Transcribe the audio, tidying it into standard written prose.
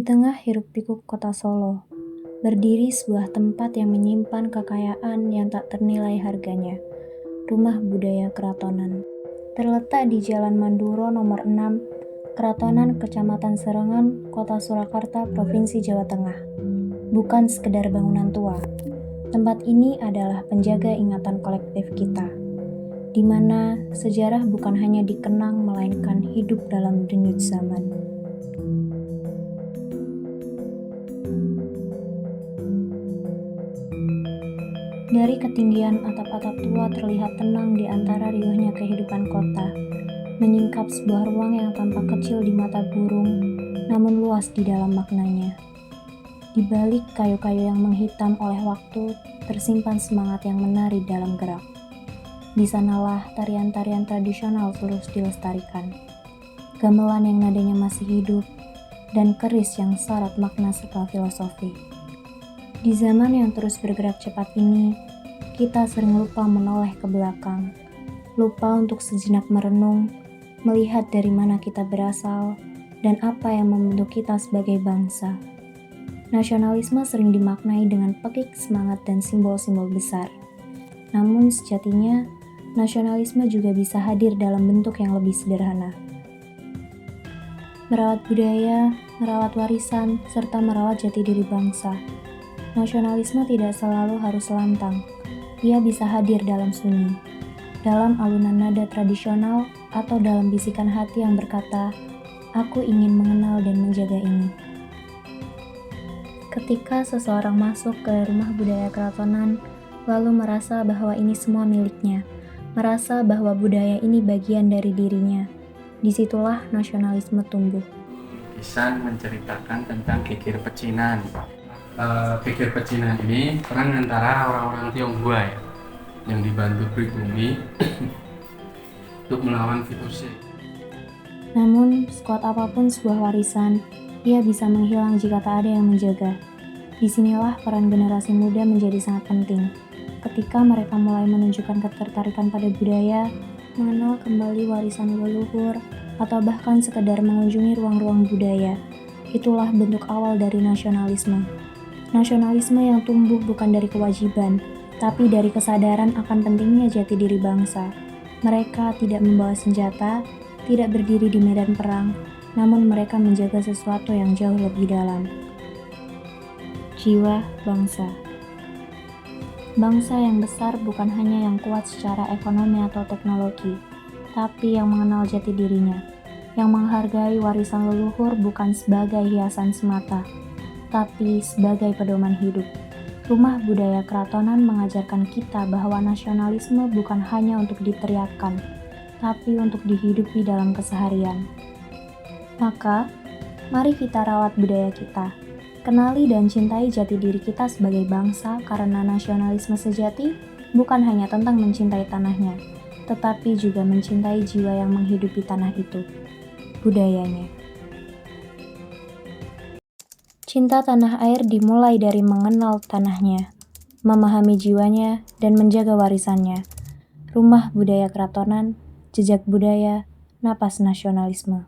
tengah hiruk-pikuk kota Solo, berdiri sebuah tempat yang menyimpan kekayaan yang tak ternilai harganya, Rumah Budaya Keratonan. Terletak di Jalan Manduro nomor 6, Keratonan, Kecamatan Serengan, Kota Surakarta, Provinsi Jawa Tengah. Bukan sekedar bangunan tua, tempat ini adalah penjaga ingatan kolektif kita, di mana sejarah bukan hanya dikenang melainkan hidup dalam denyut zaman. Dari ketinggian atap-atap tua terlihat tenang di antara riuhnya kehidupan kota, menyingkap sebuah ruang yang tampak kecil di mata burung, namun luas di dalam maknanya. Di balik kayu-kayu yang menghitam oleh waktu, tersimpan semangat yang menari dalam gerak. Di sanalah tarian-tarian tradisional terus dilestarikan, gamelan yang nadanya masih hidup, dan keris yang syarat makna serta filosofi. Di zaman yang terus bergerak cepat ini, kita sering lupa menoleh ke belakang, lupa untuk sejenak merenung, melihat dari mana kita berasal, dan apa yang membentuk kita sebagai bangsa. Nasionalisme sering dimaknai dengan pekik semangat dan simbol-simbol besar. Namun sejatinya, nasionalisme juga bisa hadir dalam bentuk yang lebih sederhana. Merawat budaya, merawat warisan, serta merawat jati diri bangsa. Nasionalisme tidak selalu harus lantang. Ia bisa hadir dalam sunyi, dalam alunan nada tradisional, atau dalam bisikan hati yang berkata, "Aku ingin mengenal dan menjaga ini." Ketika seseorang masuk ke Rumah Budaya Keratonan, lalu merasa bahwa ini semua miliknya, merasa bahwa budaya ini bagian dari dirinya, disitulah nasionalisme tumbuh. Lukisan menceritakan tentang kikir pecinan. Kikir pecinan ini perang antara orang-orang Tionghoa ya, yang dibantu pribumi untuk melawan Fitose. Namun, sekuat apapun sebuah warisan, ia bisa menghilang jika tak ada yang menjaga. Disinilah peran generasi muda menjadi sangat penting. Ketika mereka mulai menunjukkan ketertarikan pada budaya, mengenal kembali warisan leluhur, atau bahkan sekedar mengunjungi ruang-ruang budaya, itulah bentuk awal dari nasionalisme. Nasionalisme yang tumbuh bukan dari kewajiban, tapi dari kesadaran akan pentingnya jati diri bangsa. Mereka tidak membawa senjata, tidak berdiri di medan perang, namun mereka menjaga sesuatu yang jauh lebih dalam. Jiwa bangsa. Bangsa yang besar bukan hanya yang kuat secara ekonomi atau teknologi, tapi yang mengenal jati dirinya, yang menghargai warisan leluhur bukan sebagai hiasan semata, tapi sebagai pedoman hidup. Rumah Budaya Keratonan mengajarkan kita bahwa nasionalisme bukan hanya untuk diteriakkan, tapi untuk dihidupi dalam keseharian. Maka, mari kita rawat budaya kita, kenali dan cintai jati diri kita sebagai bangsa, karena nasionalisme sejati bukan hanya tentang mencintai tanahnya, tetapi juga mencintai jiwa yang menghidupi tanah itu, budayanya. Cinta tanah air dimulai dari mengenal tanahnya, memahami jiwanya, dan menjaga warisannya. Rumah Budaya Keratonan, jejak budaya, napas nasionalisme.